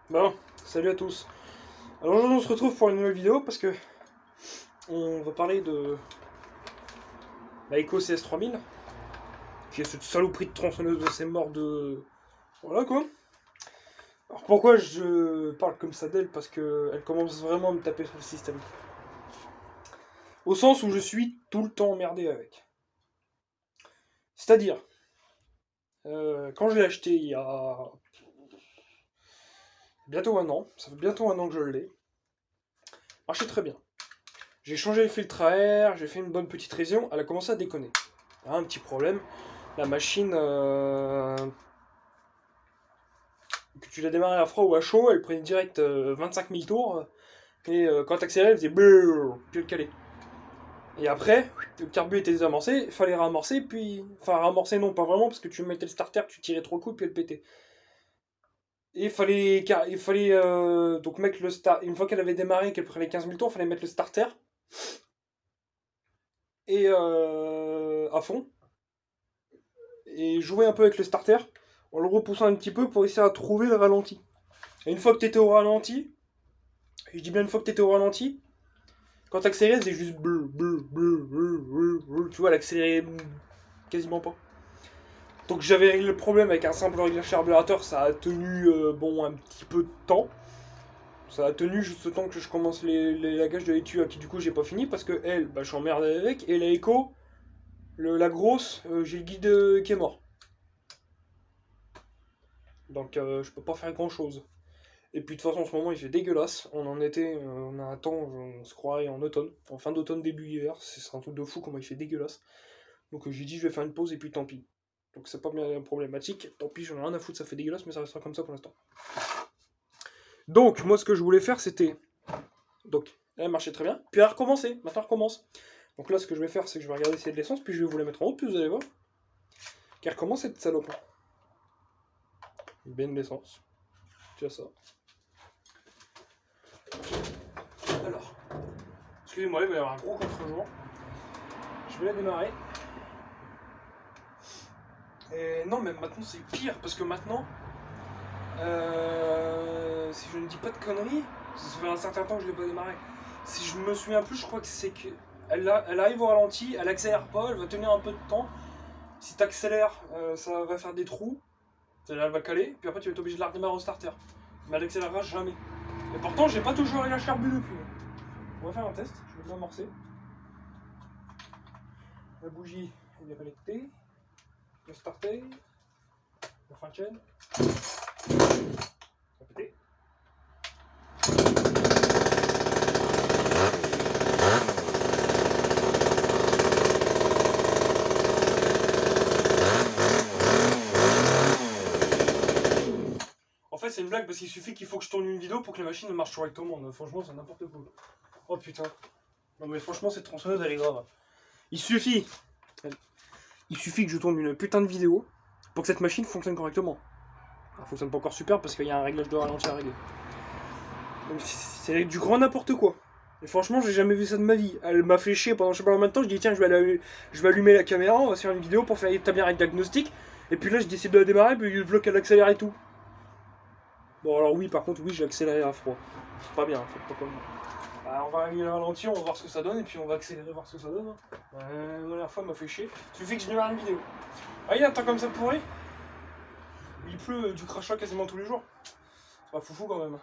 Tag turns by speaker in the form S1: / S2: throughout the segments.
S1: Bon, salut à tous. Alors aujourd'hui on se retrouve pour une nouvelle vidéo parce que on va parler de la Eco CS3000, qui est cette saloperie de tronçonneuse de ces morts de... Voilà quoi. Alors pourquoi je parle comme ça d'elle? Parce que elle commence vraiment à me taper sur le système. Au sens où je suis tout le temps emmerdé avec. C'est-à-dire, quand je l'ai acheté il y a bientôt un an, ça fait bientôt un an que je l'ai, marchait très bien. J'ai changé le filtre à air, j'ai fait une bonne petite révision, elle a commencé à déconner. Un petit problème, la machine, que tu la démarrais à froid ou à chaud, elle prenait direct 25 000 tours, et quand t'accélérais, elle faisait brrr, puis elle calait. Et après, le carbu était désamorcé, il fallait ramorcer, puis... Enfin, ramorcer non, pas vraiment, parce que tu mettais le starter, tu tirais trop le coup, puis elle pétait. Et il fallait donc mettre le start... Une fois qu'elle avait démarré, qu'elle prenait 15 000 tours, il fallait mettre le starter, et à fond, et jouer un peu avec le starter, en le repoussant un petit peu pour essayer de trouver le ralenti. Et une fois que tu étais au ralenti, et je dis bien une fois que tu étais au ralenti, quand t'accélérais, c'est juste bleu, bleu, bleu, bleu, bleu, bleu. Tu vois, elle accélérait quasiment pas. Donc j'avais réglé le problème avec un simple réglage carburateur, ça a tenu bon un petit peu de temps. Ça a tenu juste le temps que je commence les lagages de l'étui, qui du coup j'ai pas fini parce que elle, bah, je suis emmerdé avec, et la Eco, la grosse, j'ai le guide qui est mort. Donc je peux pas faire grand chose. Et puis de toute façon en ce moment il fait dégueulasse. On en était, on a un temps, on se croirait en automne, en fin d'automne, début hiver. C'est un truc de fou comment il fait dégueulasse. Donc j'ai dit je vais faire une pause et puis tant pis. Donc c'est pas bien problématique. Tant pis, j'en ai rien à foutre, ça fait dégueulasse, mais ça restera comme ça pour l'instant. Donc moi ce que je voulais faire c'était. Donc elle marchait très bien. Puis elle a recommencé. Maintenant elle recommence. Donc là ce que je vais faire c'est que je vais regarder si y a de l'essence, puis je vais vous la mettre en haut, puis vous allez voir qu'elle recommence cette salope. Une benne d'essence. Tu as ça. Alors, excusez-moi, il va y avoir un gros contre-jour. Je vais la démarrer. Et non, mais maintenant c'est pire, parce que maintenant, si je ne dis pas de conneries, ça fait un certain temps que je ne l'ai pas démarré. Si je me souviens plus, je crois que c'est que elle arrive au ralenti, elle accélère pas, elle va tenir un peu de temps. Si tu accélères, ça va faire des trous, elle va caler, puis après tu vas être obligé de la redémarrer au starter. Mais elle accélérera jamais. Et pourtant, j'ai pas toujours eu la charbu depuis. On va faire un test, je vais l'amorcer. La bougie elle est connectée, le starter, la fin de chaîne. Ça a pété. En fait, c'est une blague parce qu'il suffit qu'il faut que je tourne une vidéo pour que la machine marche correctement. Franchement, c'est n'importe quoi. Oh putain. Non, mais franchement, cette tronçonneuse, elle est grave. Il suffit. Il suffit que je tourne une putain de vidéo pour que cette machine fonctionne correctement. Elle fonctionne pas encore super parce qu'il y a un réglage de ralenti à régler. Donc, c'est du grand n'importe quoi. Et franchement, j'ai jamais vu ça de ma vie. Elle m'a fait chier pendant je sais pas combien de temps. Je dis, tiens, je vais allumer la caméra, on va se faire une vidéo pour faire établir un diagnostic. Et puis là, je décide de la démarrer, puis je bloque à l'accélère et tout. Bon, alors oui, par contre, oui, j'ai accéléré à froid. C'est pas bien, faites pas comme moi. Alors, on va régler le ralenti, on va voir ce que ça donne, et puis on va accélérer, voir ce que ça donne. La dernière fois, elle m'a fait chier. Il suffit que je démarre une vidéo. Ah, il y a un temps comme ça pourri. Il pleut du crachat quasiment tous les jours. C'est pas foufou quand même.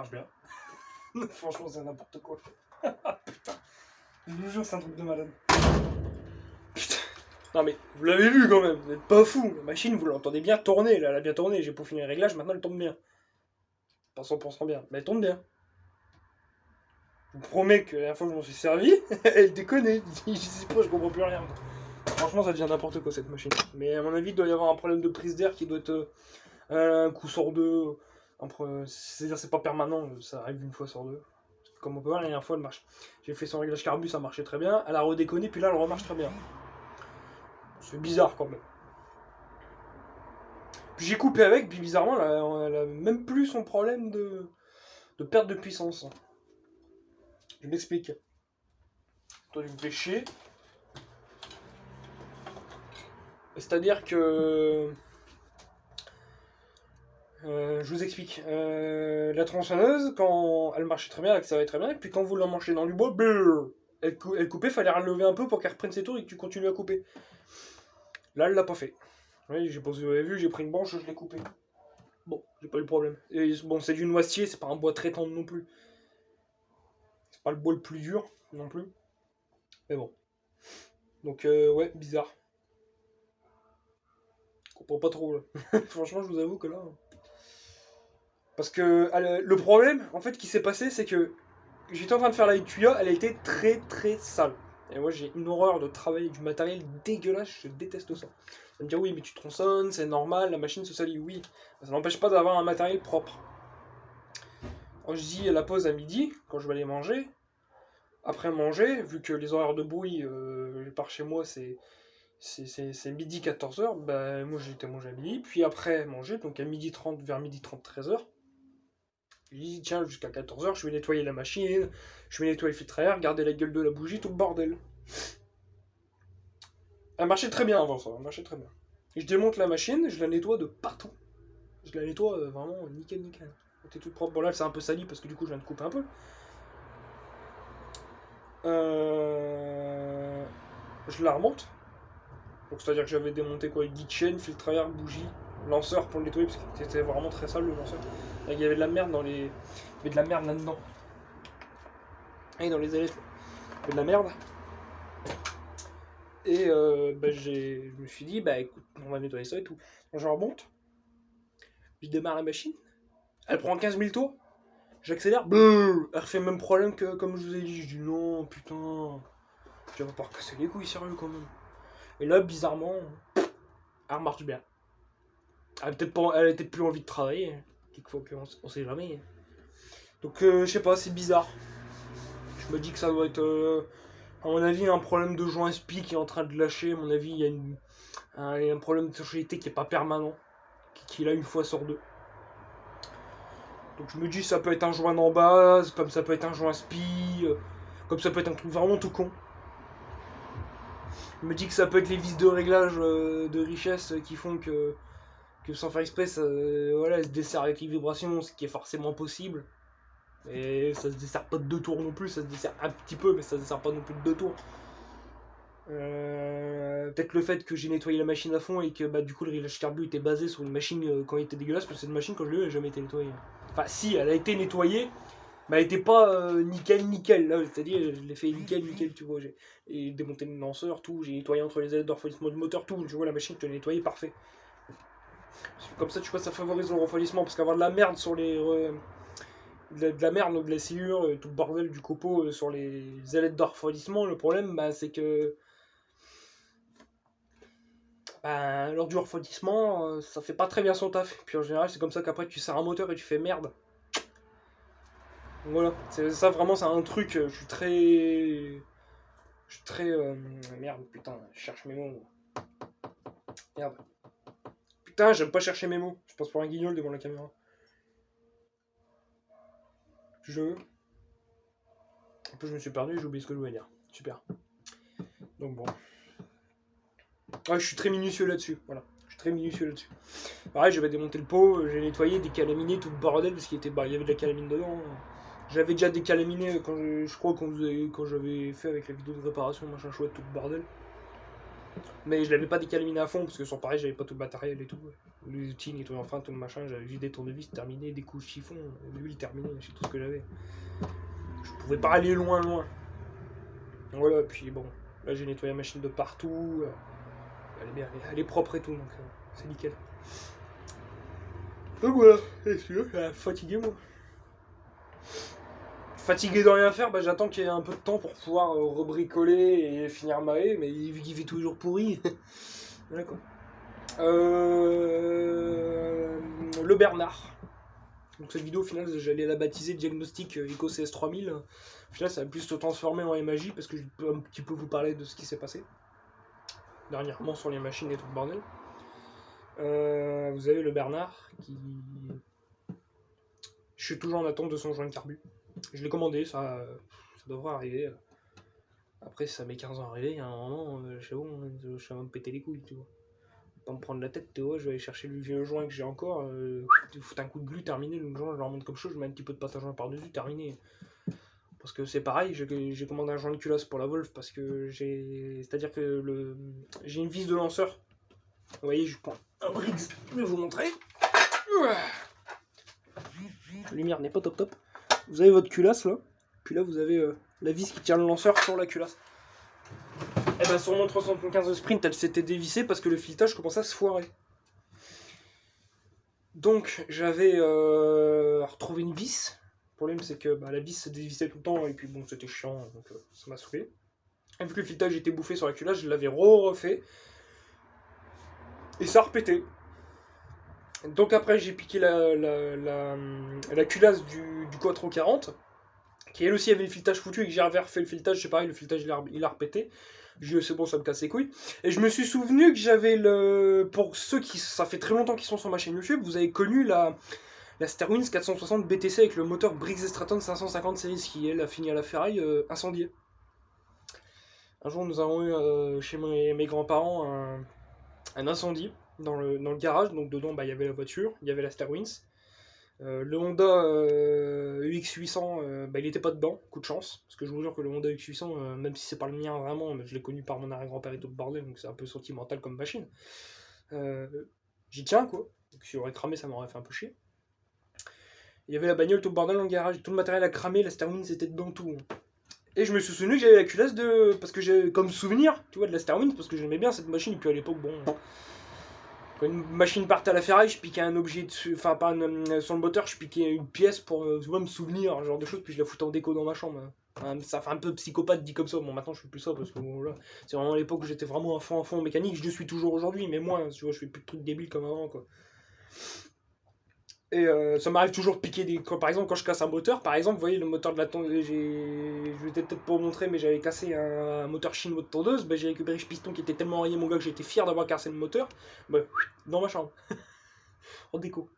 S1: marche bien. Franchement, c'est n'importe quoi. Putain. Je vous jure, c'est un truc de malade. Putain. Non mais, vous l'avez vu quand même, vous n'êtes pas fou. La machine, vous l'entendez bien tourner, là, elle a bien tourné. J'ai peaufiné les réglages, maintenant elle tourne bien. Pas 100% bien, mais elle tourne bien. Je vous promets que la dernière fois que je m'en suis servi, elle déconne. Je sais pas, je comprends plus rien. Franchement, ça devient n'importe quoi cette machine. Mais à mon avis, il doit y avoir un problème de prise d'air qui doit être un coup sur deux. C'est-à-dire, c'est pas permanent, ça arrive une fois sur deux. Comme on peut voir, la dernière fois, elle marche. J'ai fait son réglage carbu, ça marchait très bien. Elle a redéconné, puis là, elle remarche très bien. C'est bizarre quand même. Puis j'ai coupé avec, puis bizarrement, elle a même plus son problème de perte de puissance. Je m'explique. Toi, tu me fais chier. C'est-à-dire que... je vous explique. La tronçonneuse, quand elle marchait très bien, elle accélérait très bien, et puis quand vous l'emmanchez dans du bois, elle coupait, fallait relever un peu pour qu'elle reprenne ses tours et que tu continues à couper. Là, elle l'a pas fait. Oui, j'ai pas vous avez vu, j'ai pris une branche, je l'ai coupée. Bon, j'ai pas eu le problème. Et bon, c'est du noisetier, c'est pas un bois très tendre non plus. C'est pas le bois le plus dur non plus. Mais bon. Donc, ouais, bizarre. Je comprends pas trop là. Franchement, je vous avoue que là. Parce que le problème, en fait, qui s'est passé, c'est que j'étais en train de faire la tuyau, elle a été très très sale. Et moi, j'ai une horreur de travailler du matériel dégueulasse, je déteste ça. Ça va me dire, oui, mais tu tronçonnes, c'est normal, la machine se salit, oui. Ça n'empêche pas d'avoir un matériel propre. Quand je dis la pause à midi, quand je vais aller manger, après manger, vu que les horaires de bruit par chez moi, c'est midi 14h, bah, moi j'étais manger à midi, puis après manger, donc à midi 30, vers midi 30, 13h. Je dis, tiens, jusqu'à 14h, je vais nettoyer la machine, je vais nettoyer le filtre à air, garder la gueule de la bougie, tout le bordel. Elle marchait très bien avant ça, elle marchait très bien. Et je démonte la machine, je la nettoie de partout. Je la nettoie vraiment nickel, nickel. Elle était toute propre. Bon, là, c'est un peu sali parce que du coup, je viens de couper un peu. Je la remonte. Donc, c'est-à-dire que j'avais démonté quoi, guide chaîne, filtre à air, bougie, lanceur pour le nettoyer parce que c'était vraiment très sale le lanceur. Il y avait de la merde dans les. Il y avait de la merde là-dedans. Et dans les ailettes, il y avait de la merde. Et je me suis dit, bah écoute, on va nettoyer ça et tout. Je remonte, je démarre la machine, elle prend 15 000 tours, j'accélère, elle refait le même problème que comme je vous ai dit. Je dis non, putain, tu vas pas recasser les couilles, sérieux quand même. Et là, bizarrement, elle marche bien. Elle a peut-être plus envie de travailler, quelquefois on sait jamais. Donc je sais pas, c'est bizarre. Je me dis que ça doit être, à mon avis, un problème de joint SPI qui est en train de lâcher. À mon avis, il y a un problème de sécurité qui est pas permanent, qui est là une fois sur deux. Donc je me dis ça peut être un joint en base, comme ça peut être un joint SPI, comme ça peut être un truc vraiment tout con. Je me dis que ça peut être les vis de réglage de richesse qui font que sans faire exprès, voilà, elle se dessert avec les vibrations, ce qui est forcément possible. Et ça se dessert pas de 2 tours non plus, ça se dessert un petit peu, mais ça se dessert pas non plus de 2 tours. Peut-être le fait que j'ai nettoyé la machine à fond et que du coup le réglage carbu était basé sur une machine quand il était dégueulasse, parce que cette machine quand je l'ai eu elle n'a jamais été nettoyée. Enfin si, elle a été nettoyée, mais elle était pas nickel, là, c'est-à-dire je l'ai fait nickel, tu vois, j'ai démonté le lanceur, tout, j'ai nettoyé entre les ailes de refroidissement du moteur, tout, tu vois la machine je l'ai nettoyée, parfait. Comme ça tu vois ça favorise le refroidissement, parce qu'avoir de la merde sur les... de la merde, de la sciure, tout le bordel du copeau sur les ailettes de refroidissement, le problème c'est que lors du refroidissement, ça fait pas très bien son taf. Puis en général, c'est comme ça qu'après tu sers un moteur et tu fais merde. Donc voilà, ça vraiment, c'est un truc. Je suis très. Merde, putain, je cherche mes mots. Merde. Putain, j'aime pas chercher mes mots. Je passe pour un guignol devant la caméra. Un peu, je me suis perdu, j'ai oublié ce que je voulais dire. Super. Donc bon. Je suis très minutieux là-dessus. Voilà. Je suis très minutieux là-dessus. Pareil, j'avais démonté le pot, j'ai nettoyé, décalaminé tout le bordel parce qu'il était, il y avait de la calamine dedans. J'avais déjà décalaminé quand je crois quand j'avais fait avec la vidéo de réparation, machin chouette, tout le bordel. Mais je l'avais pas décalminé à fond parce que sur pareil, j'avais pas tout le matériel et tout. Les outils, et tout, enfin tout le machin, j'avais juste des tournevis terminés, des couches chiffon, l'huile terminée, c'est tout ce que j'avais. Je pouvais pas aller loin. Voilà, puis bon, là j'ai nettoyé la machine de partout. Elle est bien, elle est propre et tout, donc c'est nickel. Donc voilà, et celui-là, je suis fatigué moi. Fatigué de rien faire, bah, j'attends qu'il y ait un peu de temps pour pouvoir rebricoler et finir ma haie, mais vu qu'il fait toujours pourri. Voilà quoi. Le Bernard. Donc cette vidéo au final j'allais la baptiser Diagnostic Eco CS 3000. Au final ça va plus se transformer en MAJ parce que je peux un petit peu vous parler de ce qui s'est passé dernièrement sur les machines et tout le bordel. Vous avez le Bernard qui... Je suis toujours en attente de son joint de carbu. Je l'ai commandé, ça devrait arriver. Après ça met 15 ans à arriver, il y a un moment, je sais bon, je vais me péter les couilles, tu vois. Pas me prendre la tête, tu vois, je vais aller chercher le vieux joint que j'ai encore, foutre un coup de glu, terminé, le joint je le remonte comme chaud, je mets un petit peu de pâte à joint par-dessus, terminé. Parce que c'est pareil, j'ai commandé un joint de culasse pour la Wolf parce que c'est-à-dire que j'ai une vis de lanceur. Vous voyez, je prends un Briggs, je vais vous montrer. La lumière n'est pas top. Vous avez votre culasse là, puis là vous avez la vis qui tient le lanceur sur la culasse. Et ben sur mon 375 de sprint, elle s'était dévissée parce que le filetage commençait à se foirer. Donc j'avais retrouvé une vis. Le problème c'est que la vis se dévissait tout le temps et puis bon c'était chiant, donc ça m'a saoulé. Et vu que le filetage était bouffé sur la culasse, je l'avais refait. Et ça a repété. Donc après j'ai piqué la culasse du Quattro 40, qui elle aussi avait le filetage foutu et que j'ai refait le filetage, c'est pareil, le filetage il a repété. J'ai dit c'est bon, ça me casse les couilles. Et je me suis souvenu que j'avais pour ceux qui, ça fait très longtemps qu'ils sont sur ma chaîne YouTube, vous avez connu la Starwings 460 BTC avec le moteur Briggs Stratton 550 Series qui elle a fini à la ferraille incendiée. Un jour nous avons eu chez mes grands-parents un incendie dans le garage, donc dedans il y avait la voiture, il y avait la Starwings. Le Honda UX800, il était pas dedans, coup de chance, parce que je vous jure que le Honda UX800, même si c'est pas le mien vraiment, mais je l'ai connu par mon arrière-grand-père et tout le bordel, donc c'est un peu sentimental comme machine. J'y tiens quoi, donc si j'aurais cramé ça m'aurait fait un peu chier. Il y avait la bagnole, tout le bordel dans le garage, tout le matériel a cramé, la Starwings était dedans tout. Et je me suis souvenu que j'avais la culasse de... Parce que j'ai comme souvenir, tu vois, de la Starwings, parce que j'aimais bien cette machine, et puis à l'époque, bon... Quand une machine partait à la ferraille, je piquais un objet dessus, enfin pas sur le moteur, je piquais une pièce pour tu vois, me souvenir, ce genre de choses, puis je la foutais en déco dans ma chambre. Ça fait un peu psychopathe dit comme ça, bon maintenant je fais plus ça parce que bon, là, c'est vraiment l'époque où j'étais vraiment à fond en mécanique, je le suis toujours aujourd'hui, mais moi, tu vois, je fais plus de trucs débiles comme avant quoi. Et ça m'arrive toujours de piquer des. Par exemple, quand je casse un moteur, par exemple, vous voyez le moteur de la tondeuse, je vais peut-être pas vous montrer, mais j'avais cassé un moteur chinois de tondeuse, j'ai récupéré ce piston qui était tellement rayé, mon gars, que j'étais fier d'avoir cassé le moteur, dans ma chambre, en déco.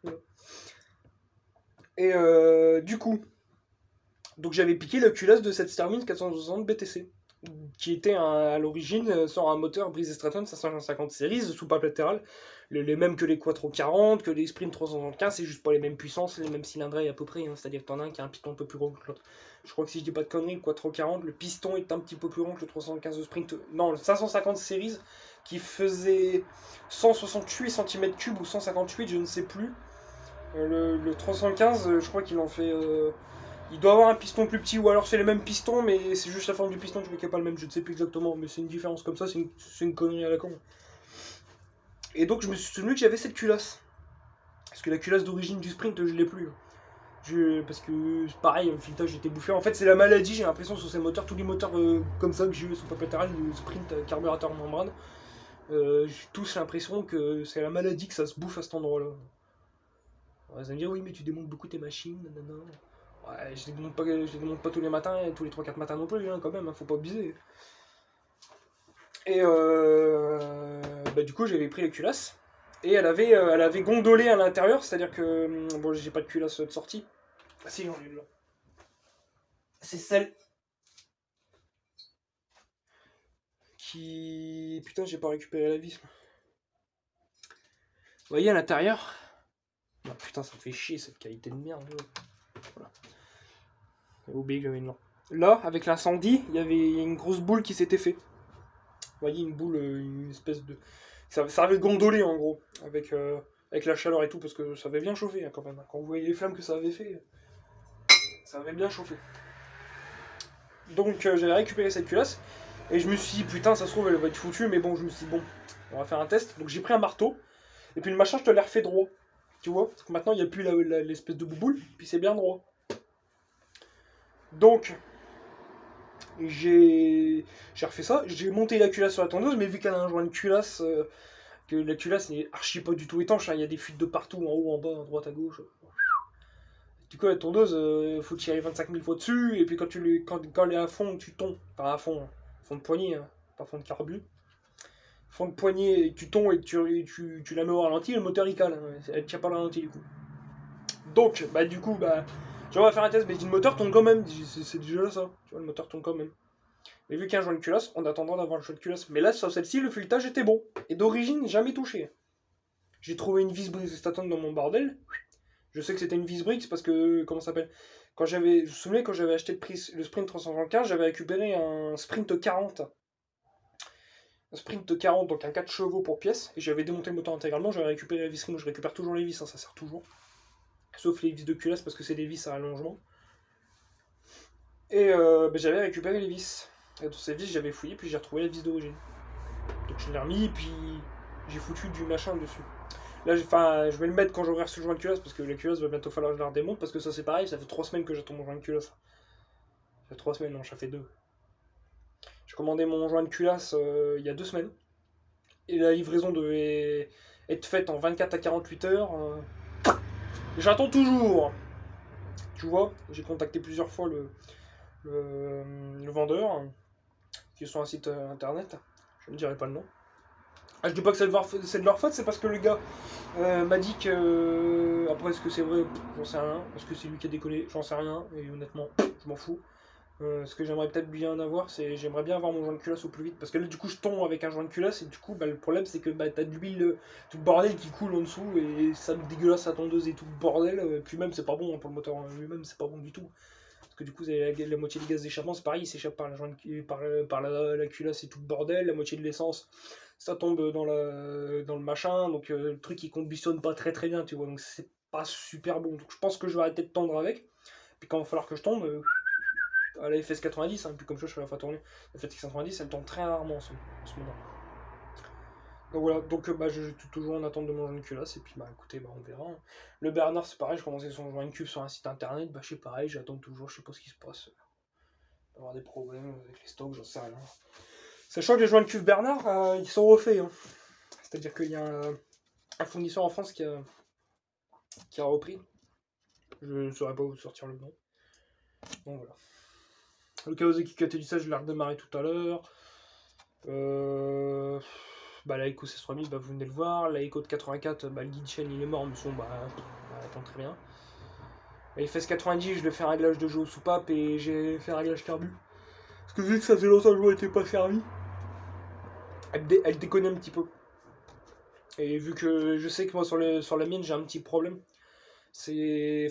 S1: Et du coup, donc j'avais piqué la culasse de cette Starwings 460 BTC, qui était à l'origine sur un moteur Briggs Stratton 550 Series, soupape latérale, les mêmes que les Quattro 40, que les Sprint 375, c'est juste pas les mêmes puissances, les mêmes cylindrées à peu près, hein, c'est-à-dire que t'en as un qui a un piston un peu plus gros que l'autre. Je crois que si je dis pas de conneries, le Quattro 40, le piston est un petit peu plus long que le 375 de Sprint, non, le 550 Series, qui faisait 168 cm3 ou 158, je ne sais plus. Le 315, je crois qu'il en fait... il doit avoir un piston plus petit, ou alors c'est les mêmes pistons, mais c'est juste la forme du piston, je crois qu'il n'y a pas le même, je ne sais plus exactement, mais c'est une différence comme ça, c'est une connerie à la con. Et donc je me suis souvenu que j'avais cette culasse. Parce que la culasse d'origine du sprint, je l'ai plus. Parce que pareil, le filetage était bouffé. En fait, c'est la maladie, j'ai l'impression sur ces moteurs, tous les moteurs comme ça que j'ai eu sous pape latérale, le sprint carburateur membrane, j'ai tous l'impression que c'est la maladie que ça se bouffe à cet endroit-là. Vous allez me dire, oui, mais tu démontes beaucoup tes machines, nanana. Ouais, je les démonte pas tous les matins, tous les 3-4 matins non plus, hein, quand même, hein, faut pas abuser. Et du coup, j'avais pris les culasses. Et elle avait gondolé à l'intérieur, c'est-à-dire que. Bon, j'ai pas de culasse de sortie. Ah si, j'en ai une là. C'est celle qui. Putain, j'ai pas récupéré la vis. Vous voyez à l'intérieur. Oh, putain, ça me fait chier cette qualité de merde. Voilà. J'ai oublié que j'avais une là. Là, avec l'incendie, il y avait une grosse boule qui s'était fait. Vous voyez, une boule, une espèce de... Ça avait gondolé en gros, avec la chaleur et tout, parce que ça avait bien chauffé hein, quand même. Quand vous voyez les flammes que ça avait fait, ça avait bien chauffé. Donc j'avais récupéré cette culasse, et je me suis dit, putain, ça se trouve, elle va être foutue, mais bon, je me suis dit, bon, on va faire un test. Donc j'ai pris un marteau, et puis le machin, je te l'ai refait droit. Tu vois, parce que maintenant, il n'y a plus l'espèce de bouboule, puis c'est bien droit. Donc, j'ai refait ça, j'ai monté la culasse sur la tondeuse, mais vu qu'elle a un joint de culasse, que la culasse n'est archi pas du tout étanche, hein, il y a des fuites de partout, en haut, en bas, à droite, à gauche. Du coup, la tondeuse, faut tirer 25 000 fois dessus, et puis quand elle est à fond, tu tombes. Enfin, à fond, fond de poignée, hein, pas fond de carbu. Fond de poignée, tu tombes et tu la mets au ralenti, le moteur il cale, hein, elle tient pas le ralenti du coup. Donc, bah du coup, bah, tu vois, on va faire un test, mais le moteur tourne quand même, c'est déjà ça, tu vois, le moteur tourne quand même. Mais vu qu'il y a un joint de culasse, en attendant d'avoir le joint de culasse. Mais là, sur celle-ci, le filetage était bon. Et d'origine, jamais touché. J'ai trouvé une vis brise statone dans mon bordel. Je sais que c'était une vis brique parce que, comment ça s'appelle quand j'avais, je me souviens quand j'avais acheté le Sprint 375, j'avais récupéré un Sprint 40. Un Sprint 40, donc un 4 chevaux pour pièce. Et j'avais démonté le moteur intégralement, j'avais récupéré la vis ring. Je récupère toujours les vis, hein, ça sert toujours. Sauf les vis de culasse parce que c'est des vis à allongement. Et bah, j'avais récupéré les vis. Et dans ces vis, j'avais fouillé, puis j'ai retrouvé la vis d'origine. Donc je l'ai remis, puis j'ai foutu du machin dessus. Là, je vais le mettre quand j'aurai reçu le joint de culasse, parce que la culasse va bientôt falloir que je la redémonte, parce que ça c'est pareil, ça fait 3 semaines que j'attends mon joint de culasse. Ça fait 3 semaines, non, ça fait 2. J'ai commandé mon joint de culasse il y a 2 semaines, et la livraison devait être faite en 24 à 48 heures. J'attends toujours. Tu vois, j'ai contacté plusieurs fois le vendeur, qui est sur un site internet, je ne dirai pas le nom. Ah, je dis pas que c'est de leur faute, c'est parce que le gars m'a dit que. Après, est-ce que c'est vrai? J'en sais rien. Est-ce que c'est lui qui a décollé? J'en sais rien. Et honnêtement, je m'en fous. Ce que j'aimerais peut-être bien avoir, c'est. J'aimerais bien avoir mon joint de culasse au plus vite. Parce que là, du coup, je tombe avec un joint de culasse. Et du coup, bah, le problème, c'est que bah, t'as de l'huile, tout le bordel qui coule en dessous. Et ça me dégueulasse la tondeuse et tout le bordel. Puis même, c'est pas bon hein, pour le moteur lui-même, c'est pas bon du tout. Parce que du coup, la moitié des gaz d'échappement, c'est pareil, il s'échappe par, par la culasse et tout le bordel. La moitié de l'essence, ça tombe dans le machin. Donc le truc, il combustionne pas très très bien, tu vois. Donc c'est pas super bon. Donc je pense que je vais arrêter de tendre avec. Puis quand il va falloir que je tombe, à la FS 90, hein, puis comme ça, je fais la fois tourner. La FS 90, elle tombe très rarement en ce moment. Donc voilà, donc bah, je suis toujours en attente de mon joint de culasse, et puis bah écoutez, bah, on verra. Hein. Le Bernard, c'est pareil, je commençais son joint de cuve sur un site internet, bah je sais pareil, j'attends toujours, je sais pas ce qui se passe. Il va y avoir des problèmes avec les stocks, j'en sais rien. Sachant que les joints de cuve Bernard, ils sont refaits. Hein. C'est-à-dire qu'il y a un fournisseur en France qui a repris. Je ne saurais pas vous sortir le nom. Donc voilà. Le Kawasaki KT17, je l'ai redémarré tout à l'heure. Bah, la Eco C3000, bah, vous venez de le voir. La Eco de 84, bah, le guide chaîne il est mort, mais son, bah, attend très bien. La FS 90, je vais faire un réglage de jeu aux soupapes et j'ai fait un réglage carbu. Parce que vu que ça faisait longtemps que je n'étais pas servi, elle déconne un petit peu. Et vu que je sais que moi sur la mienne j'ai un petit problème, c'est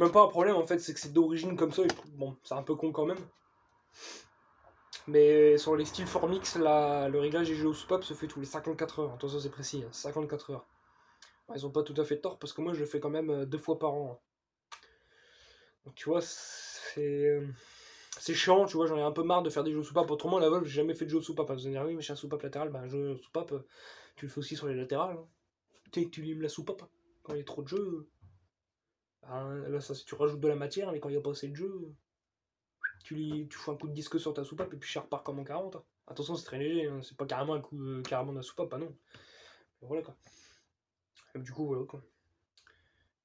S1: même pas un problème en fait, c'est que c'est d'origine comme ça. Et bon, c'est un peu con quand même. Mais sur les styles Formix, le réglage des géosoupape se fait tous les 54 heures. Attention, c'est précis, hein, 54 heures. Ils ont pas tout à fait tort parce que moi je le fais quand même 2 fois par an. Donc tu vois, c'est chiant, tu vois, j'en ai un peu marre de faire des jeux soupape. Autrement, la Volvo, j'ai jamais fait de jeu soupape. Vous allez dire, oui, mais j'ai un soupape latéral, bah un jeu soupape, tu le fais aussi sur les latérales. Hein. Tu limes la soupape. Quand il y a trop de jeux, là, ça, tu rajoutes de la matière, mais quand il n'y a pas assez de jeux, tu fais un coup de disque sur ta soupape et puis ça repart comme en 40. Hein. Attention, c'est très léger, hein, c'est pas carrément un coup carrément de la soupape, pas non. Et voilà quoi. Et du coup, voilà quoi.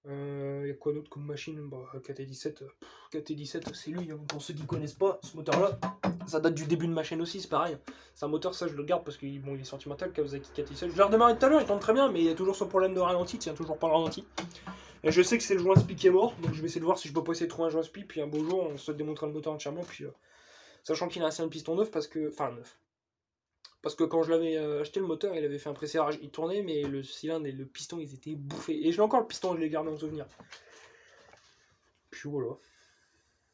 S1: Il y a quoi d'autre comme machine bah, KT17, KT17 c'est lui, hein. Pour ceux qui connaissent pas, ce moteur là, ça date du début de ma chaîne aussi, c'est pareil. C'est un moteur, ça je le garde parce qu'il bon, il est sentimental, Kawasaki KT17. Je l'ai redémarré tout à l'heure, il tourne très bien, mais il y a toujours ce problème de ralenti, il tient toujours pas le ralenti. Et je sais que c'est le joint spi qui est mort, donc je vais essayer de voir si je peux pas essayer de trouver un joint spi, puis un beau jour on se démontera le moteur entièrement, puis sachant qu'il a un piston neuf, parce que. Enfin neuf. Parce que quand je l'avais acheté le moteur, il avait fait un préserrage, il tournait, mais le cylindre et le piston ils étaient bouffés. Et je l'ai encore le piston, je l'ai gardé en souvenir. Puis voilà.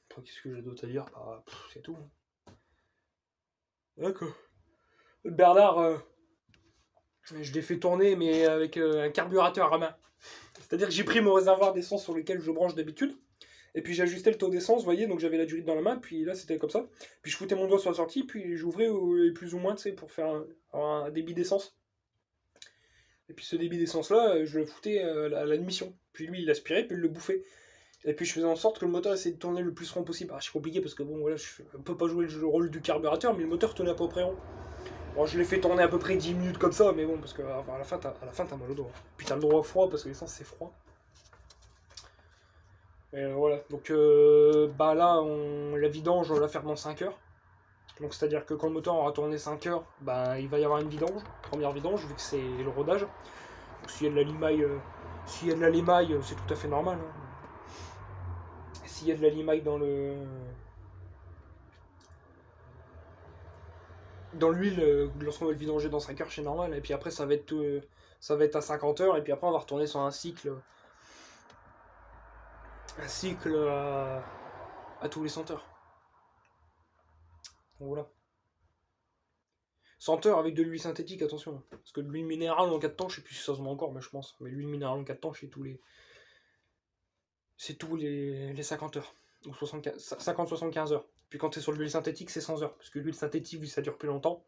S1: Après, qu'est-ce que j'ai d'autre à dire bah, c'est tout. D'accord. Bernard, je l'ai fait tourner, mais avec un carburateur à main. C'est-à-dire que j'ai pris mon réservoir d'essence sur lequel je branche d'habitude, et puis j'ai ajusté le taux d'essence, vous voyez, donc j'avais la durite dans la main, puis là c'était comme ça. Puis je foutais mon doigt sur la sortie, puis j'ouvrais plus ou moins, tu sais, pour faire un débit d'essence. Et puis ce débit d'essence-là, je le foutais à l'admission. Puis lui, il aspirait, puis il le bouffait. Et puis je faisais en sorte que le moteur essayait de tourner le plus rond possible. Alors c'est compliqué parce que bon, voilà, je ne peux pas jouer le rôle du carburateur, mais le moteur tournait à peu près rond. Bon, je l'ai fait tourner à peu près 10 minutes comme ça, mais bon, parce qu'à la fin, t'as mal au dos. Puis t'as le droit froid parce que l'essence c'est froid. Et voilà, donc bah là, la vidange, on va la faire dans 5 heures. Donc c'est-à-dire que quand le moteur aura tourné 5 heures, bah, il va y avoir une vidange, première vidange, vu que c'est le rodage. Donc s'il y a de la limaille, c'est tout à fait normal. Hein. S'il y a de la limaille dans l'huile, lorsqu'on va le vidanger dans 5 heures, c'est normal. Et puis après, ça va être à 50 heures, et puis après, on va retourner sur un cycle à tous les 100 heures. Donc voilà. 100 heures avec de l'huile synthétique, attention. Parce que de l'huile minérale en 4 temps, je sais plus si ça se vend encore, mais je pense. Mais l'huile minérale en 4 temps, c'est tous les 50 heures. Ou 50-75 heures. Puis quand tu es sur l'huile synthétique, c'est 100 heures. Parce que l'huile synthétique, vu que ça dure plus longtemps,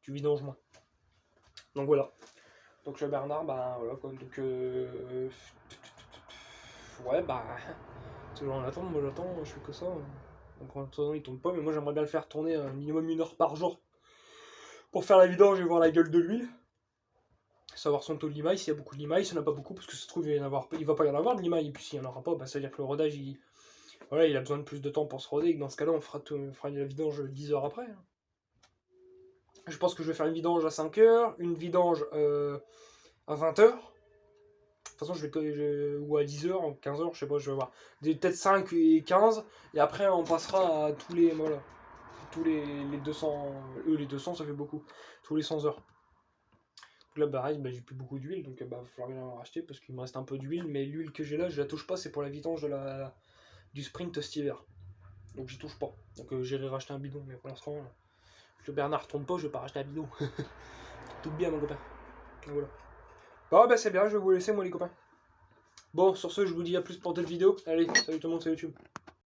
S1: tu vidanges moins. Donc voilà. Donc le Bernard, bah voilà quoi. Donc ouais, bah. Toujours en attente, moi j'attends, je fais que ça. Donc en attendant, il tombe pas, mais moi j'aimerais bien le faire tourner un minimum 1 heure par jour. Pour faire la vidange et voir la gueule de l'huile. Savoir son taux de limaille, s'il y a beaucoup de limaille, s'il n'y en a pas beaucoup, parce que ça se trouve, il va pas y en avoir de limaille, et puis s'il n'y en aura pas, bah, ça veut dire que le rodage, voilà, il a besoin de plus de temps pour se roder, et que dans ce cas-là, on fera la vidange 10 heures après. Hein. Je pense que je vais faire une vidange à 5 heures, une vidange à 20 heures. De toute façon, ou à 10 heures, 15 heures, je sais pas, je vais voir. Peut-être 5 et 15, et après, on passera à tous les 200, les 200, ça fait beaucoup, tous les 100 heures. Là, pareil, bah, j'ai plus beaucoup d'huile, donc il va falloir bien en racheter parce qu'il me reste un peu d'huile, mais l'huile que j'ai là, je la touche pas, c'est pour la vidange du sprint cet hiver. Donc j'y touche pas. Donc j'irai racheter un bidon, mais pour l'instant, le Bernard tombe pas, je vais pas racheter un bidon. Tout bien, mon copain. Donc, voilà. Bon, bah c'est bien, je vais vous laisser, moi, les copains. Bon, sur ce, je vous dis à plus pour d'autres vidéos. Allez, salut tout le monde, c'est YouTube.